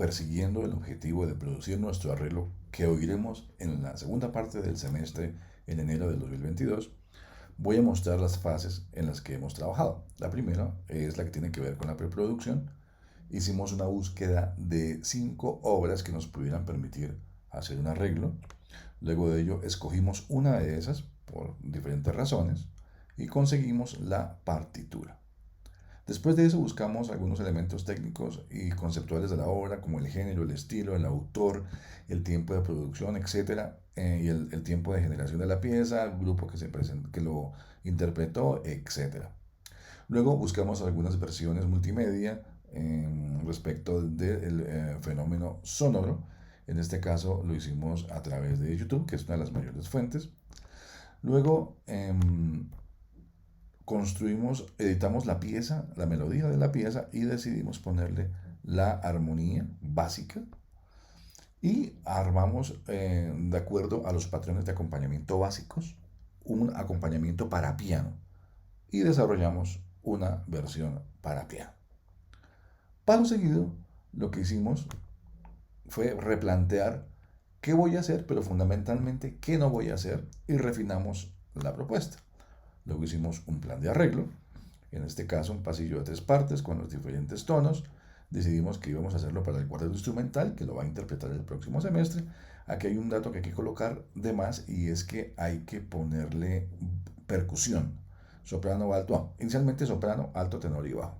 persiguiendo el objetivo de producir nuestro arreglo que oiremos en la segunda parte del semestre en enero del 2022, voy a mostrar las fases en las que hemos trabajado. La primera es la que tiene que ver con la preproducción. Hicimos una búsqueda de 5 obras que nos pudieran permitir hacer un arreglo. Luego de ello, escogimos una de esas por diferentes razones y conseguimos la partitura. Después de eso buscamos algunos elementos técnicos y conceptuales de la obra, como el género, el estilo, el autor, el tiempo de producción, etcétera, y el tiempo de generación de la pieza, el grupo que lo interpretó, etcétera. Luego buscamos algunas versiones multimedia respecto del fenómeno sonoro. En este caso lo hicimos a través de YouTube, que es una de las mayores fuentes. Luego editamos la pieza, la melodía de la pieza y decidimos ponerle la armonía básica y armamos, de acuerdo a los patrones de acompañamiento básicos, un acompañamiento para piano y desarrollamos una versión para piano. Paso seguido, lo que hicimos fue replantear qué voy a hacer, pero fundamentalmente qué no voy a hacer, y refinamos la propuesta. Luego hicimos un plan de arreglo, en este caso un pasillo de 3 partes con los diferentes tonos. Decidimos que íbamos a hacerlo para el cuarteto instrumental, que lo va a interpretar el próximo semestre. Aquí hay un dato que hay que colocar de más, y es que hay que ponerle percusión, soprano, alto, inicialmente soprano, alto, tenor y bajo.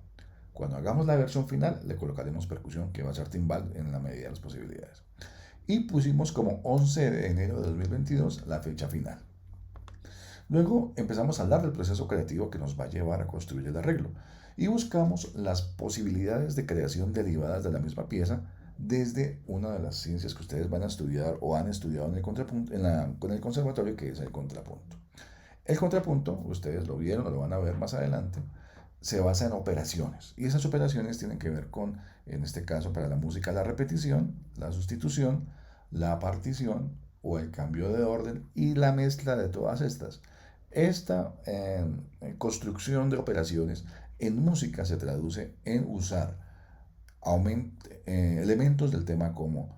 Cuando hagamos la versión final, le colocaremos percusión, que va a ser timbal en la medida de las posibilidades. Y pusimos como 11 de enero de 2022 la fecha final. Luego empezamos a hablar del proceso creativo que nos va a llevar a construir el arreglo y buscamos las posibilidades de creación derivadas de la misma pieza desde una de las ciencias que ustedes van a estudiar o han estudiado en el contrapunto, con el conservatorio, que es el contrapunto. El contrapunto, ustedes lo vieron o lo van a ver más adelante, se basa en operaciones, y esas operaciones tienen que ver con, en este caso para la música, la repetición, la sustitución, la partición o el cambio de orden y la mezcla de todas estas. Esta construcción de operaciones en música se traduce en usar elementos del tema como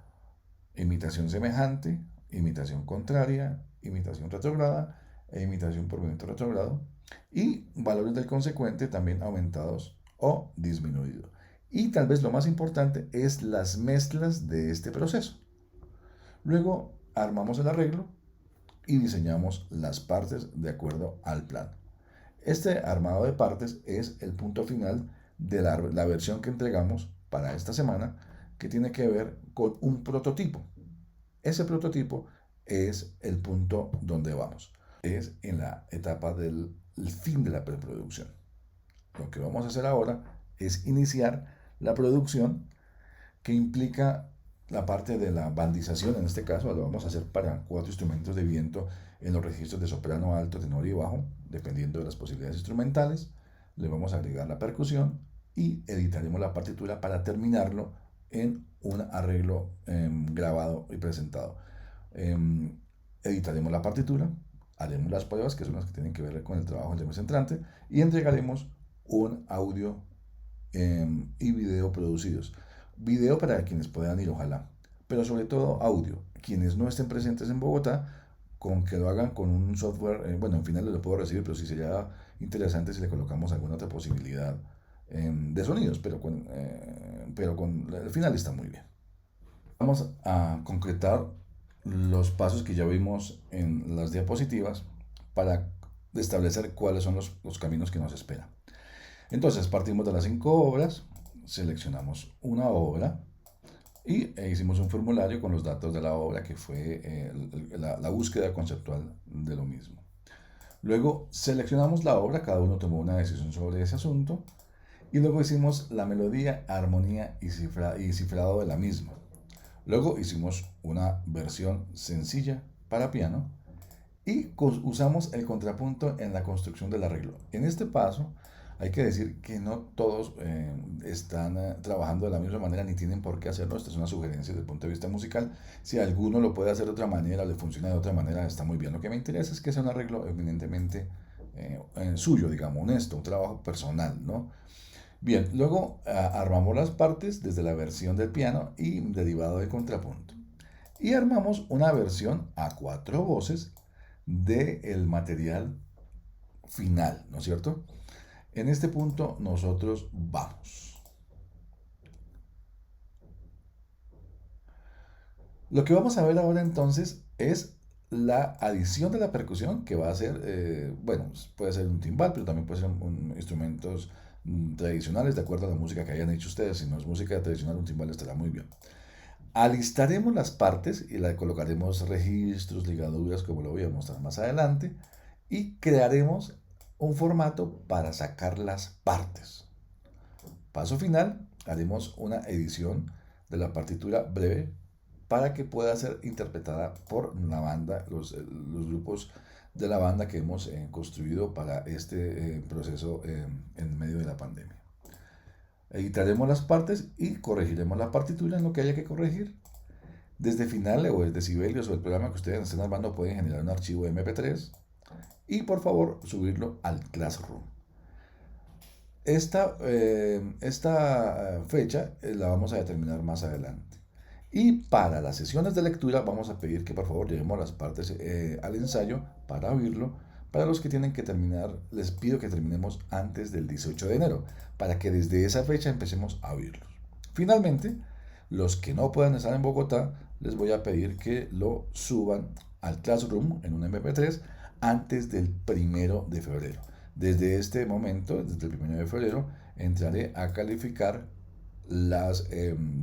imitación semejante, imitación contraria, imitación retrograda e imitación por movimiento retrogrado, y valores del consecuente también aumentados o disminuidos. Y tal vez lo más importante es las mezclas de este proceso. Luego armamos el arreglo y diseñamos las partes de acuerdo al plan. Este armado de partes es el punto final de la versión que entregamos para esta semana, que tiene que ver con un prototipo. Ese prototipo es el punto donde vamos. Es en la etapa del fin de la preproducción. Lo que vamos a hacer ahora es iniciar la producción, que implica la parte de la bandización. En este caso lo vamos a hacer para 4 instrumentos de viento en los registros de soprano, alto, tenor y bajo, dependiendo de las posibilidades instrumentales. Le vamos a agregar la percusión y editaremos la partitura para terminarlo en un arreglo grabado y presentado. Editaremos la partitura, haremos las pruebas, que son las que tienen que ver con el trabajo del mes entrante, y entregaremos un audio y video producidos. Video para quienes puedan ir, ojalá, pero sobre todo audio. Quienes no estén presentes en Bogotá, con que lo hagan con un software, bueno, en final lo puedo recibir, pero sí sería interesante si le colocamos alguna otra posibilidad de sonidos, pero con el final está muy bien. Vamos a concretar los pasos que ya vimos en las diapositivas para establecer cuáles son los caminos que nos esperan. Entonces partimos de las 5 obras, seleccionamos una obra y hicimos un formulario con los datos de la obra, que fue la búsqueda conceptual de lo mismo. Luego seleccionamos la obra, cada uno tomó una decisión sobre ese asunto, y luego hicimos la melodía, armonía y cifrado de la misma. Luego hicimos una versión sencilla para piano y usamos el contrapunto en la construcción del arreglo. En este paso hay que decir que no todos están trabajando de la misma manera, ni tienen por qué hacerlo. Esta es una sugerencia desde el punto de vista musical. Si alguno lo puede hacer de otra manera, le funciona de otra manera, está muy bien. Lo que me interesa es que sea un arreglo eminentemente suyo, digamos, honesto, un trabajo personal, ¿no? Bien, luego armamos las partes desde la versión del piano y derivado de contrapunto. Y armamos una versión a cuatro voces del material final, ¿no es cierto? En este punto nosotros vamos. Lo que vamos a ver ahora entonces es la adición de la percusión, que va a ser, bueno, puede ser un timbal, pero también puede ser instrumentos tradicionales, de acuerdo a la música que hayan hecho ustedes. Si no es música tradicional, un timbal estará muy bien. Alistaremos las partes y le colocaremos registros, ligaduras, como lo voy a mostrar más adelante, y crearemos un formato para sacar las partes. Paso final, haremos una edición de la partitura breve para que pueda ser interpretada por la banda, los grupos de la banda que hemos construido para este proceso en medio de la pandemia. Editaremos las partes y corregiremos la partitura en lo que haya que corregir. Desde Finale o el Decibelios o el programa que ustedes estén armando pueden generar un archivo MP3 y por favor subirlo al Classroom. Esta fecha la vamos a determinar más adelante. Y para las sesiones de lectura vamos a pedir que por favor llevemos las partes al ensayo para oírlo. Para los que tienen que terminar, les pido que terminemos antes del 18 de enero, para que desde esa fecha empecemos a oírlos. Finalmente, los que no puedan estar en Bogotá, les voy a pedir que lo suban al Classroom en un MP3 antes del 1 de febrero. Desde este momento, desde el 1 de febrero, entraré a calificar las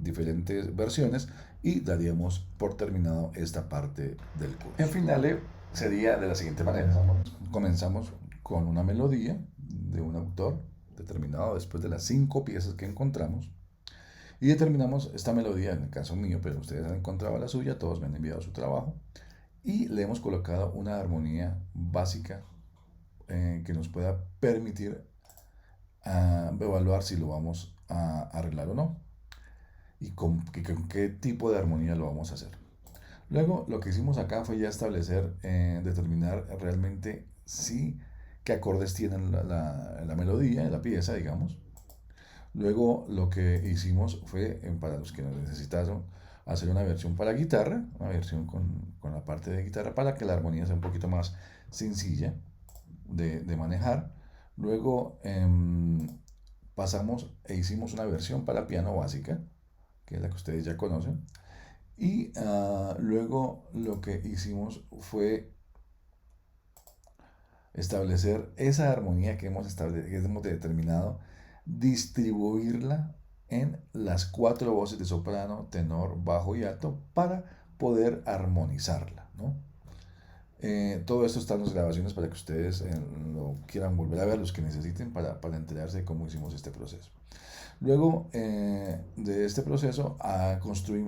diferentes versiones y daríamos por terminado esta parte del curso. En Finale sería de la siguiente manera. Comenzamos con una melodía de un autor determinado después de las 5 piezas que encontramos y determinamos esta melodía, en el caso mío, pero ustedes han encontrado la suya, todos me han enviado su trabajo y le hemos colocado una armonía básica que nos pueda permitir evaluar si lo vamos a arreglar o no y con qué tipo de armonía lo vamos a hacer. Luego lo que hicimos acá fue ya establecer, determinar realmente qué acordes tienen la melodía, la pieza, digamos. Luego lo que hicimos fue, para los que necesitaron, hacer una versión para guitarra, una versión con la parte de guitarra para que la armonía sea un poquito más sencilla de manejar. Luego pasamos e hicimos una versión para piano básica, que es la que ustedes ya conocen. Y luego lo que hicimos fue establecer esa armonía que hemos determinado, distribuirla en las 4 voces de soprano, tenor, bajo y alto para poder armonizarla, ¿no? Todo esto está en las grabaciones para que ustedes lo quieran volver a ver, los que necesiten, para enterarse de cómo hicimos este proceso. Luego de este proceso,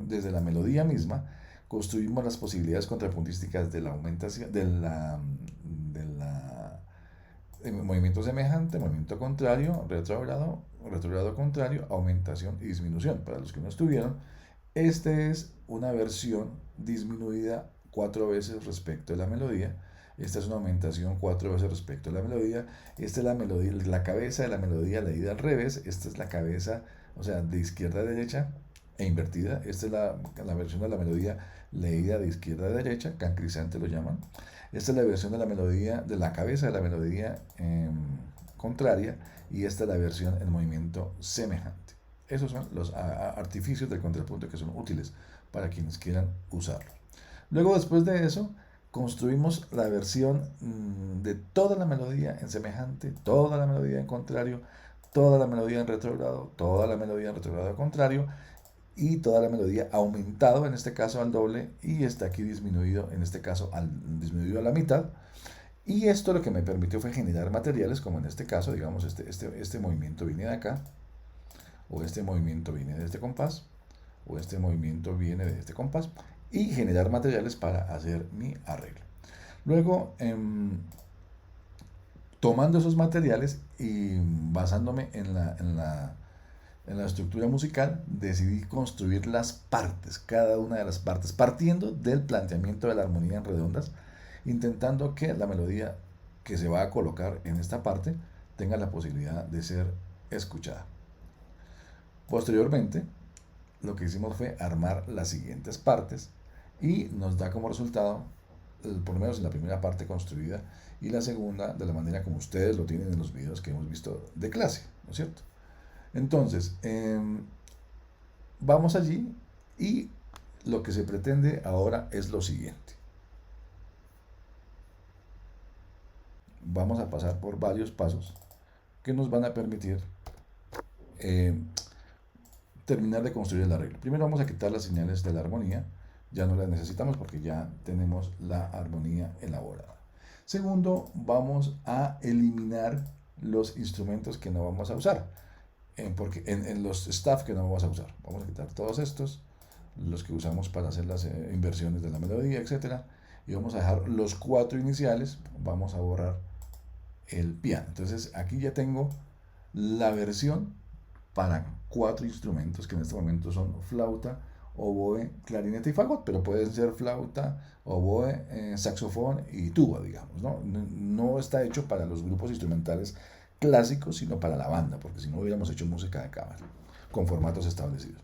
desde la melodía misma, construimos las posibilidades contrapuntísticas de la aumentación, movimiento semejante, movimiento contrario, retrogrado contrario, aumentación y disminución. Para los que no estuvieron, esta es una versión disminuida 4 veces respecto a la melodía. Esta es una aumentación 4 veces respecto a la melodía. Esta es la melodía, la cabeza de la melodía leída al revés. Esta es la cabeza, o sea, de izquierda a derecha e invertida. Esta es la versión de la melodía leída de izquierda a derecha, cancrisante lo llaman. Esta es la versión de la melodía, de la cabeza de la melodía contraria, y esta es la versión en movimiento semejante. Esos son los artificios del contrapunto que son útiles para quienes quieran usarlo. Luego, después de eso, construimos la versión de toda la melodía en semejante, toda la melodía en contrario, toda la melodía en retrógrado, toda la melodía en retrógrado contrario y toda la melodía aumentado, en este caso al doble, y está aquí disminuido, en este caso disminuido a la mitad. Y esto lo que me permitió fue generar materiales, como en este caso, digamos, este movimiento viene de acá, o este movimiento viene de este compás, o este movimiento viene de este compás, y generar materiales para hacer mi arreglo. Luego, tomando esos materiales y basándome en la estructura musical, decidí construir las partes, cada una de las partes, partiendo del planteamiento de la armonía en redondas, intentando que la melodía que se va a colocar en esta parte tenga la posibilidad de ser escuchada. Posteriormente, lo que hicimos fue armar las siguientes partes y nos da como resultado, por lo menos en la primera parte construida y la segunda de la manera como ustedes lo tienen en los videos que hemos visto de clase, ¿no es cierto? Entonces, vamos allí y lo que se pretende ahora es lo siguiente. Vamos a pasar por varios pasos que nos van a permitir eh, terminar de construir el arreglo. Primero vamos a quitar las señales de la armonía, ya no las necesitamos porque ya tenemos la armonía elaborada. Segundo, vamos a eliminar los instrumentos que no vamos a usar, porque en los staff que no vamos a usar. Vamos a quitar todos estos, los que usamos para hacer las inversiones de la melodía, etcétera, y vamos a dejar los 4 iniciales, vamos a borrar el piano. Entonces aquí ya tengo la versión para 4 instrumentos que en este momento son flauta, oboe, clarinete y fagot, pero pueden ser flauta, oboe, saxofón y tuba, digamos, ¿no? No está hecho para los grupos instrumentales clásicos, sino para la banda, porque si no hubiéramos hecho música de cámara con formatos establecidos.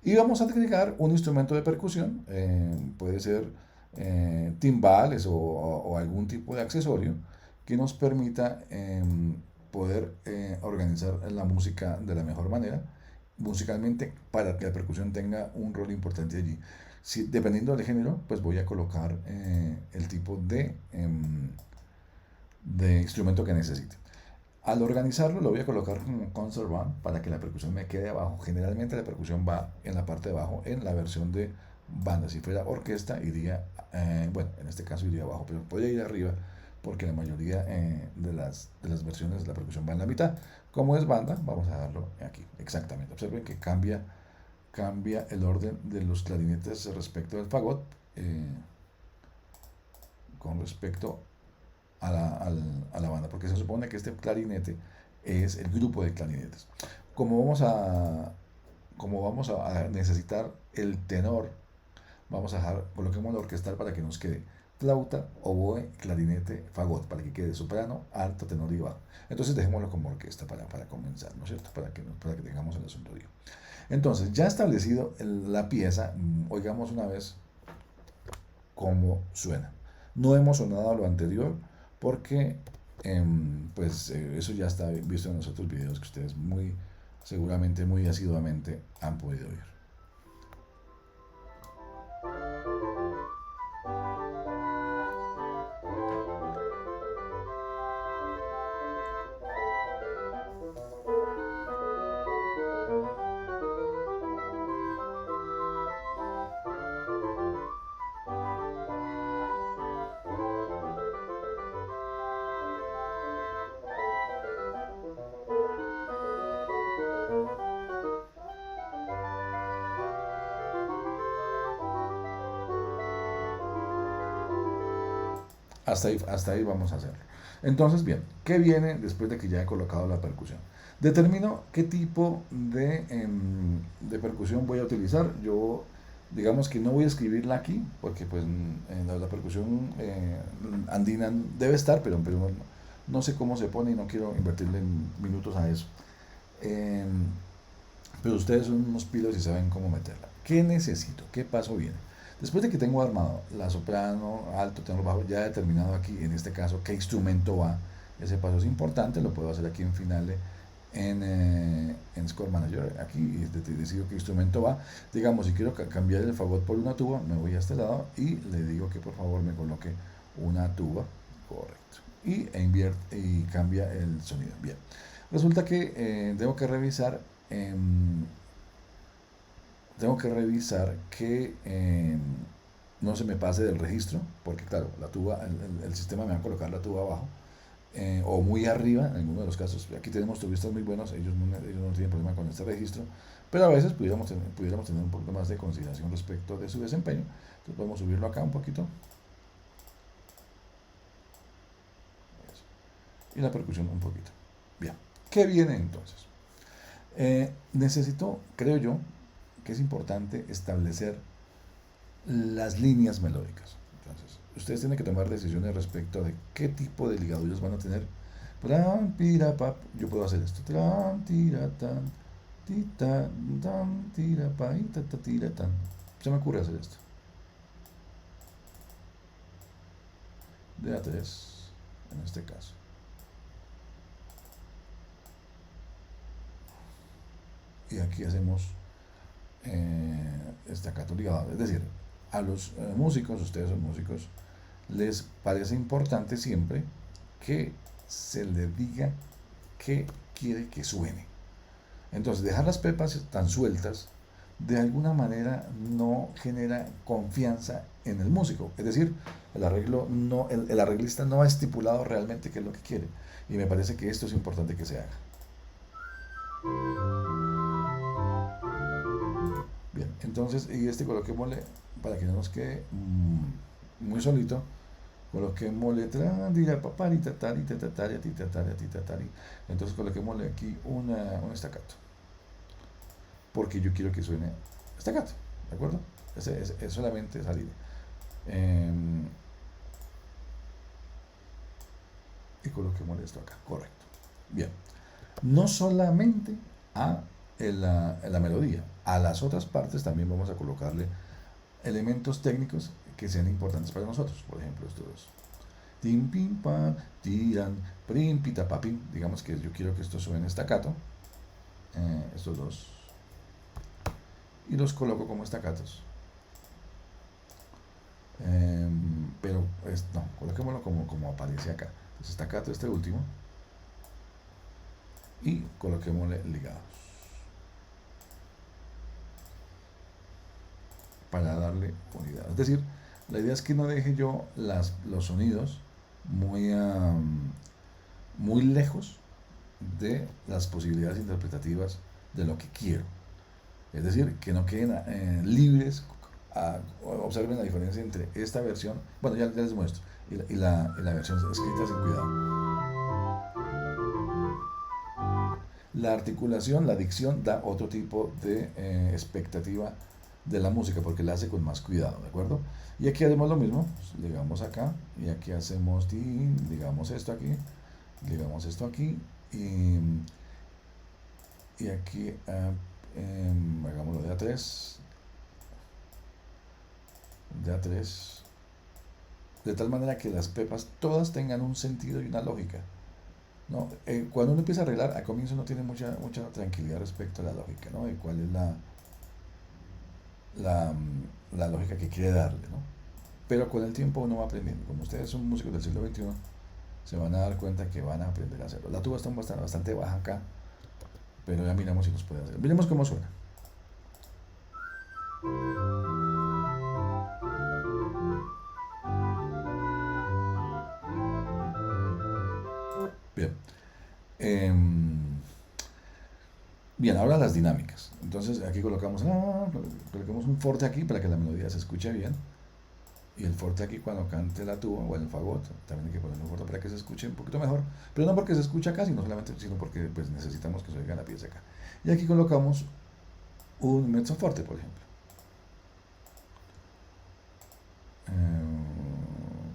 Y vamos a agregar un instrumento de percusión, puede ser timbales o algún tipo de accesorio que nos permita poder organizar la música de la mejor manera, musicalmente, para que la percusión tenga un rol importante allí. Si, dependiendo del género, pues voy a colocar el tipo de instrumento que necesite. Al organizarlo lo voy a colocar como concert band para que la percusión me quede abajo. Generalmente la percusión va en la parte de abajo en la versión de banda. Si fuera orquesta iría, bueno, en este caso iría abajo, pero podría ir arriba porque la mayoría de las versiones de la percusión va en la mitad. Como es banda, vamos a darlo aquí, exactamente. Observen que cambia el orden de los clarinetes respecto del fagot con respecto a la banda, porque se supone que este clarinete es el grupo de clarinetes. Como vamos a necesitar el tenor, vamos a dejar, coloquemos la orquestal para que nos quede flauta, oboe, clarinete, fagot, para que quede soprano, alto, tenor y bajo. Entonces dejémoslo como orquesta para comenzar, ¿no es cierto? Para que tengamos el asunto bien. Entonces, ya establecido la pieza, oigamos una vez cómo suena. No hemos sonado lo anterior porque pues eso ya está visto en los otros videos que ustedes seguramente muy asiduamente han podido oír. Hasta ahí vamos a hacerlo. Entonces, bien, ¿qué viene después de que ya he colocado la percusión? Determino qué tipo de percusión voy a utilizar. Yo, digamos que no voy a escribirla aquí, porque pues la percusión andina debe estar, pero no sé cómo se pone y no quiero invertirle minutos a eso. Pero ustedes son unos pilos y saben cómo meterla. ¿Qué necesito? ¿Qué paso viene? Después de que tengo armado la soprano, alto, tenor, bajo, ya he determinado aquí, en este caso, qué instrumento va. Ese paso es importante, lo puedo hacer aquí en Finale, en Score Manager, aquí, y decido qué instrumento va. Digamos, si quiero cambiar el fagot por una tuba, me voy a este lado y le digo que por favor me coloque una tuba, correcto. Y cambia el sonido. Bien. Resulta que tengo que revisar que no se me pase del registro, porque claro, la tuba, el sistema me va a colocar la tuba abajo, o muy arriba, en algunos de los casos. Aquí tenemos tubistas muy buenos, ellos no tienen problema con este registro, pero a veces pudiéramos tener un poquito más de consideración respecto de su desempeño. Entonces podemos subirlo acá un poquito. Eso. Y la percusión un poquito. Bien, ¿qué viene entonces? Necesito, creo yo, que es importante establecer las líneas melódicas. Entonces, ustedes tienen que tomar decisiones respecto de qué tipo de ligaduras van a tener. Yo puedo hacer esto. Tita, tan, tira, pa, y ta, ta, tira, tan. Se me ocurre hacer esto. De a tres, en este caso. Y aquí hacemos staccato ligado. Es decir, a los músicos, ustedes son músicos, les parece importante siempre que se les diga qué quiere que suene. Entonces, dejar las pepas tan sueltas de alguna manera no genera confianza en el músico. Es decir, el arreglo no, el arreglista no ha estipulado realmente qué es lo que quiere. Y me parece que esto es importante que se haga. Bien, entonces, y este coloquémosle, para que no nos quede muy solito, coloquémosle entonces coloquémosle aquí un estacato, porque yo quiero que suene estacato, ¿de acuerdo? Es solamente esa línea. Y coloquémosle esto acá, correcto. Bien, no solamente en la melodía, a las otras partes también vamos a colocarle elementos técnicos que sean importantes para nosotros. Por ejemplo, estos dos. Tim, pim, pam, tiran, prim, pita, papim. Digamos que yo quiero que esto suene estacato. Estos dos. Y los coloco como estacatos. Pero no, coloquémoslo como aparece acá. Entonces, estacato este último. Y coloquémosle ligados. Para darle unidad. Es decir, la idea es que no deje yo los sonidos muy lejos de las posibilidades interpretativas de lo que quiero. Es decir, que no queden libres. Observen la diferencia entre esta versión, bueno, ya les muestro, y la versión escrita sin cuidado. La articulación, la dicción da otro tipo de expectativa de la música porque la hace con más cuidado, ¿de acuerdo? Y aquí hacemos lo mismo, pues, ligamos acá y aquí hacemos, ligamos esto aquí, ligamos esto aquí y aquí hagámoslo de A3, de tal manera que las pepas todas tengan un sentido y una lógica. ¿No? Cuando uno empieza a arreglar, al comienzo no tiene mucha tranquilidad respecto a la lógica, ¿no? Y cuál es la lógica que quiere darle, ¿no? Pero con el tiempo uno va aprendiendo. Como ustedes son músicos del siglo XXI, se van a dar cuenta que van a aprender a hacerlo. La tuba está bastante baja acá, pero ya miramos si nos puede hacer. Miremos cómo suena. Bien. Bien, ahora las dinámicas. Entonces aquí colocamos un forte aquí para que la melodía se escuche bien. Y el forte aquí cuando cante la tuba o el fagot, también hay que ponerle un forte para que se escuche un poquito mejor. Pero no porque se escucha acá, sino porque pues, necesitamos que se oiga la pieza acá. Y aquí colocamos un mezzo forte, por ejemplo.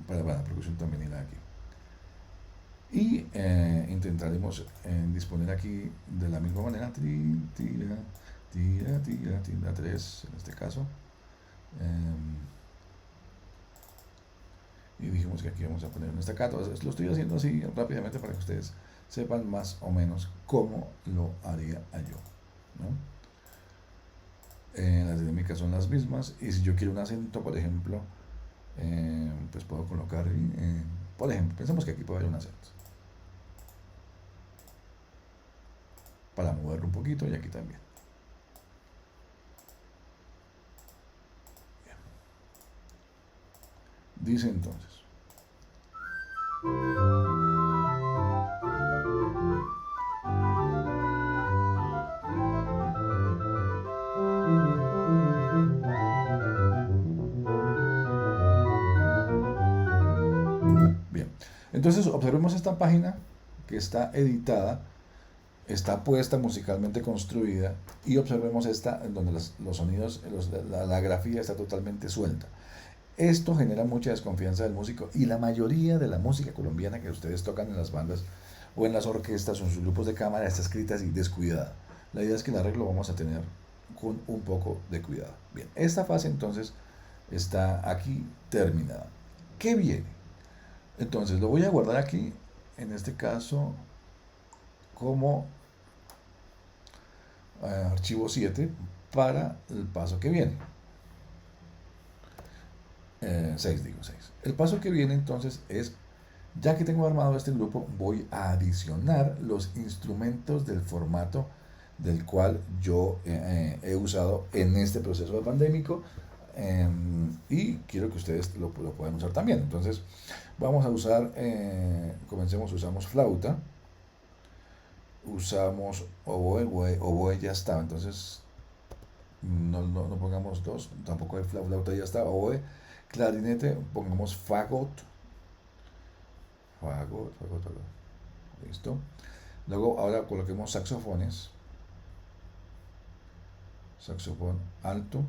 Para la percusión también irá aquí. Y intentaremos disponer aquí de la misma manera. Tira, tres en este caso. Y dijimos que aquí vamos a poner un estacato. Lo estoy haciendo así rápidamente para que ustedes sepan más o menos cómo lo haría yo, ¿no? Las dinámicas son las mismas y si yo quiero un acento, por ejemplo, pues puedo colocar, por ejemplo, pensemos que aquí puede haber un acento para moverlo un poquito y aquí también. Bien. Dice entonces. Bien, entonces observemos esta página que está editada, está puesta musicalmente construida y observemos esta en donde los sonidos, la grafía está totalmente suelta. Esto genera mucha desconfianza del músico y la mayoría de la música colombiana que ustedes tocan en las bandas o en las orquestas o en sus grupos de cámara está escrita así descuidada. La idea es que el arreglo vamos a tener con un poco de cuidado. Bien, esta fase entonces está aquí terminada. ¿Qué viene? Entonces lo voy a guardar aquí, en este caso, como archivo 7 para el paso que viene. 6 digo 6. El paso que viene entonces es, ya que tengo armado este grupo, voy a adicionar los instrumentos del formato del cual yo he usado en este proceso pandémico, y quiero que ustedes lo puedan usar también. Entonces vamos a usar, usamos flauta, usamos oboe, oboe ya estaba, entonces no pongamos dos, tampoco hay flauta ya está, oboe, clarinete, pongamos fagot, fagot, listo. Luego ahora coloquemos saxofones, saxofón alto,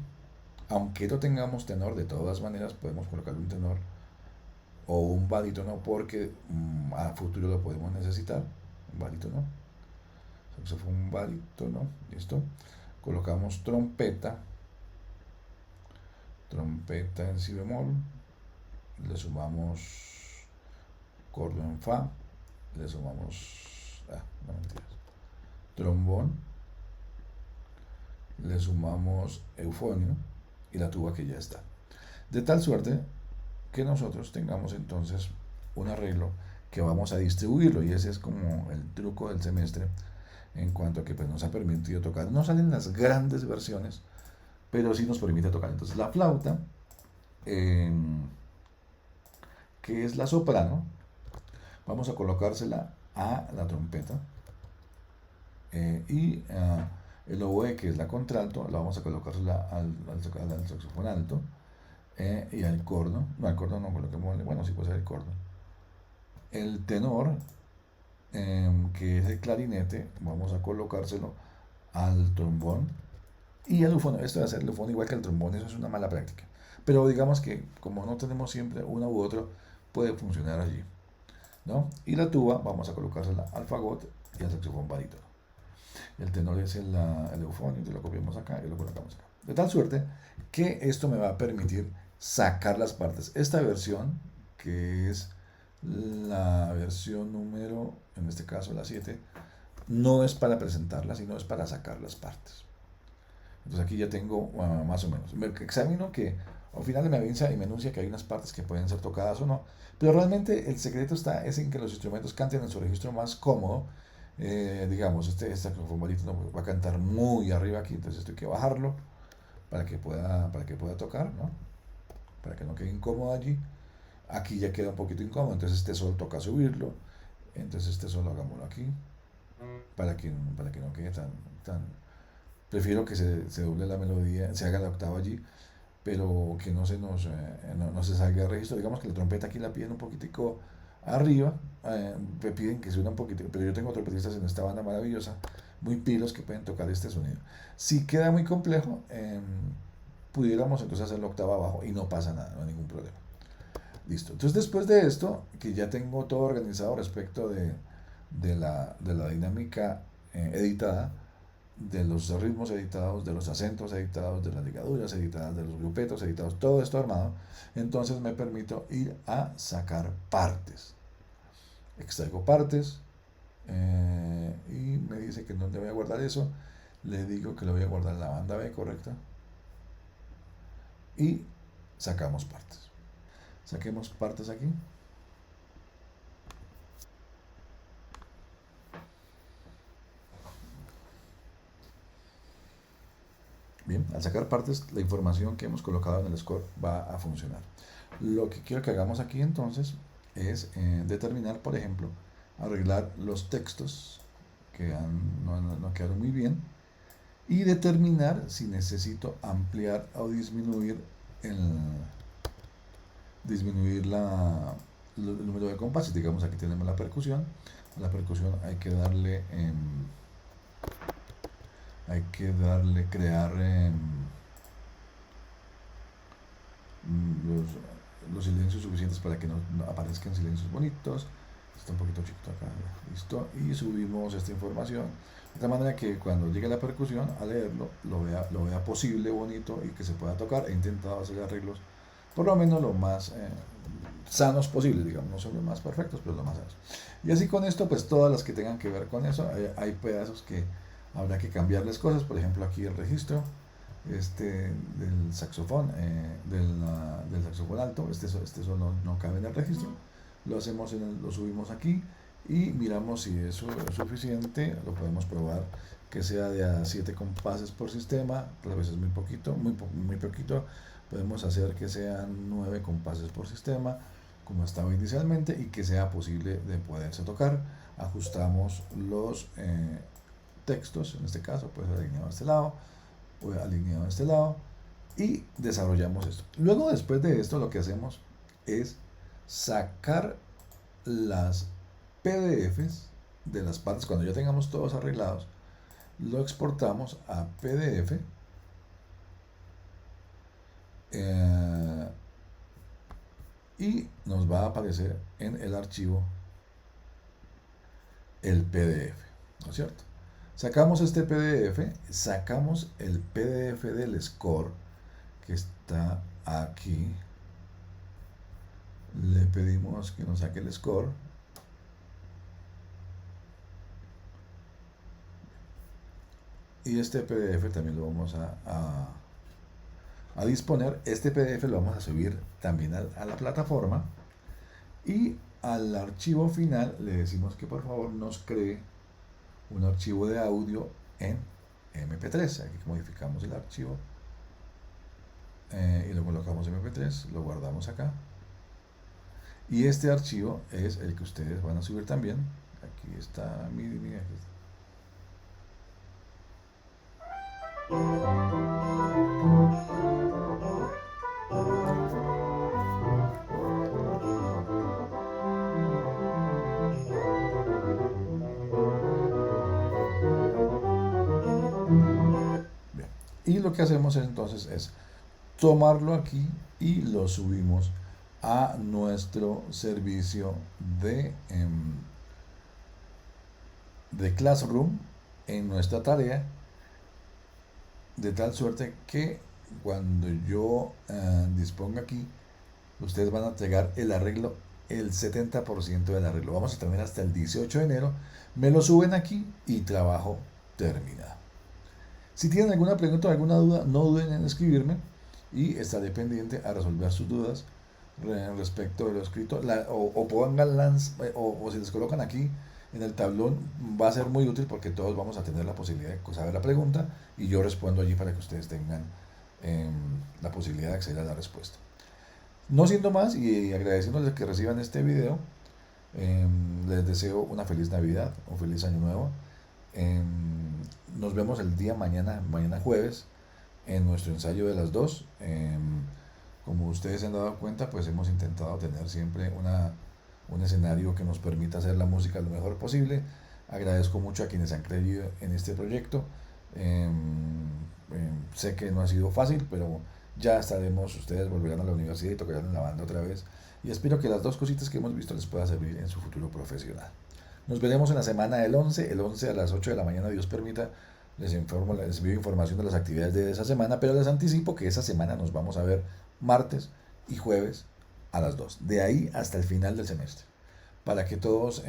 aunque no tengamos tenor, de todas maneras podemos colocar un tenor o un barítono porque a futuro lo podemos necesitar, un barítono, saxofón barítono, listo. Colocamos trompeta, trompeta en si bemol, le sumamos cordo en fa, le sumamos, no mentiras, trombón, le sumamos eufonio y la tuba que ya está. De tal suerte que nosotros tengamos entonces un arreglo que vamos a distribuirlo, y ese es como el truco del semestre en cuanto a que pues, nos ha permitido tocar. No salen las grandes versiones, pero sí nos permite tocar. Entonces la flauta, que es la soprano, vamos a colocársela a la trompeta, y el oboe, que es la contralto, la vamos a colocársela al saxofón alto, y al corno, no, al corno no coloquemos, bueno, sí puede ser el corno. El tenor, que es el clarinete, vamos a colocárselo al trombón y al eufonio. Esto de hacer el eufonio igual que el trombón, eso es una mala práctica. Pero digamos que como no tenemos siempre uno u otro, puede funcionar allí, ¿no? Y la tuba vamos a colocársela al fagot y al saxofón barítono. El tenor es el eufonio, entonces lo copiamos acá y lo colocamos acá. De tal suerte que esto me va a permitir sacar las partes. Esta versión, que es la versión número, en este caso la 7, no es para presentarla, sino es para sacar las partes. Entonces aquí ya tengo más o menos. Me examino que al final me avisa y me anuncia que hay unas partes que pueden ser tocadas o no. Pero realmente el secreto es en que los instrumentos canten en su registro más cómodo. Digamos, este saxofón barítono va a cantar muy arriba aquí, entonces esto hay que bajarlo para que pueda tocar, ¿no? Para que no quede incómodo allí. Aquí ya queda un poquito incómodo, entonces este sol toca subirlo. Entonces este sol hagámoslo aquí, para que no quede tan. Prefiero que se doble la melodía, se haga la octava allí, pero que no se nos no se salga de registro. Digamos que la trompeta aquí la piden un poquitico arriba, me piden que suene un poquito, pero yo tengo trompetistas en esta banda maravillosa, muy pilos, que pueden tocar este sonido. Si queda muy complejo, pudiéramos entonces hacer la octava abajo y no pasa nada, no hay ningún problema. Listo. Entonces después de esto, que ya tengo todo organizado respecto de la dinámica editada, de los ritmos editados, de los acentos editados, de las ligaduras editadas, de los grupetos editados, todo esto armado, entonces me permito ir a sacar partes. Extraigo partes, y me dice que en dónde voy a guardar eso. Le digo que lo voy a guardar en la banda B, correcta, y sacamos partes. Saquemos partes aquí. Bien, al sacar partes, la información que hemos colocado en el score va a funcionar. Lo que quiero que hagamos aquí entonces es determinar, por ejemplo, arreglar los textos que no quedaron muy bien, y determinar si necesito ampliar o disminuir el número de compases. Digamos, aquí tenemos la percusión. A la percusión hay que crear los silencios suficientes para que no aparezcan silencios bonitos. Está un poquito chiquito acá, listo, y subimos esta información de tal manera que cuando llegue la percusión a leerlo lo vea posible, bonito y que se pueda tocar. He intentado hacer arreglos por lo menos lo más sanos posibles, digamos, no son los más perfectos, pero los más sanos. Y así con esto, pues todas las que tengan que ver con eso, hay pedazos que habrá que cambiarles cosas, por ejemplo aquí el registro del saxofón, del saxofón alto, este solo no cabe en el registro, lo subimos aquí y miramos si eso es suficiente, lo podemos probar que sea de a 7 compases por sistema, a veces muy poquito, muy poquito, podemos hacer que sean 9 compases por sistema, como estaba inicialmente, y que sea posible de poderse tocar. Ajustamos los textos, en este caso, pues alineado a este lado, o alineado a este lado, y desarrollamos esto. Luego, después de esto, lo que hacemos es sacar las PDFs de las partes. Cuando ya tengamos todos arreglados, lo exportamos a PDF y nos va a aparecer en el archivo el PDF, ¿no es cierto? Sacamos este PDF, sacamos el PDF del score que está aquí, le pedimos que nos saque el score, y este PDF también lo vamos a disponer. Este PDF lo vamos a subir también a la plataforma, y al archivo final le decimos que por favor nos cree un archivo de audio en MP3. Aquí modificamos el archivo y lo colocamos en MP3, lo guardamos acá, y este archivo es el que ustedes van a subir también. Aquí está, miren, aquí está. Bien. Y lo que hacemos entonces es tomarlo aquí y lo subimos a nuestro servicio de Classroom en nuestra tarea, de tal suerte que cuando yo disponga aquí, ustedes van a entregar el arreglo, el 70% del arreglo. Vamos a terminar hasta el 18 de enero. Me lo suben aquí y trabajo terminado. Si tienen alguna pregunta o alguna duda, no duden en escribirme y estaré pendiente a resolver sus dudas respecto de lo escrito. O pónganlas, o si les colocan aquí en el tablón, va a ser muy útil porque todos vamos a tener la posibilidad de saber la pregunta y yo respondo allí para que ustedes tengan la posibilidad de acceder a la respuesta. No siendo más y agradeciéndoles que reciban este video, les deseo una feliz Navidad, un feliz Año Nuevo. Nos vemos el día mañana jueves, en nuestro ensayo de las 2. Como ustedes se han dado cuenta, pues hemos intentado tener siempre un escenario que nos permita hacer la música lo mejor posible. Agradezco mucho a quienes han creído en este proyecto. Sé que no ha sido fácil, pero ya estaremos, ustedes volverán a la universidad y tocarán en la banda otra vez. Y espero que las dos cositas que hemos visto les pueda servir en su futuro profesional. Nos veremos en la semana del 11, el 11 a las 8 de la mañana, Dios permita. Les envío información de las actividades de esa semana, pero les anticipo que esa semana nos vamos a ver martes y jueves a las 2. De ahí hasta el final del semestre, para que todos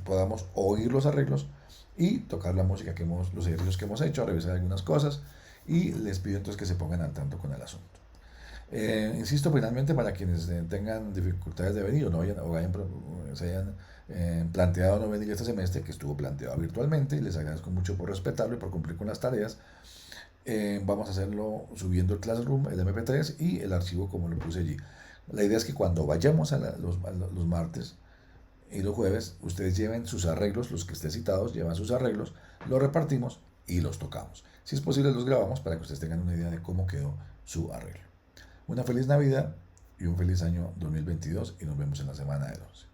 podamos oír los arreglos y tocar la música los ejercicios que hemos hecho, revisar algunas cosas, y les pido entonces que se pongan al tanto con el asunto. Insisto, finalmente, para quienes tengan dificultades de venir se hayan planteado no venir este semestre, que estuvo planteado virtualmente, y les agradezco mucho por respetarlo y por cumplir con las tareas. Vamos a hacerlo subiendo el Classroom, el MP3 y el archivo como lo puse allí. La idea es que cuando vayamos a los martes y los jueves, ustedes lleven sus arreglos, los que estén citados, llevan sus arreglos, los repartimos y los tocamos. Si es posible, los grabamos para que ustedes tengan una idea de cómo quedó su arreglo. Una feliz Navidad y un feliz año 2022, y nos vemos en la semana del 11.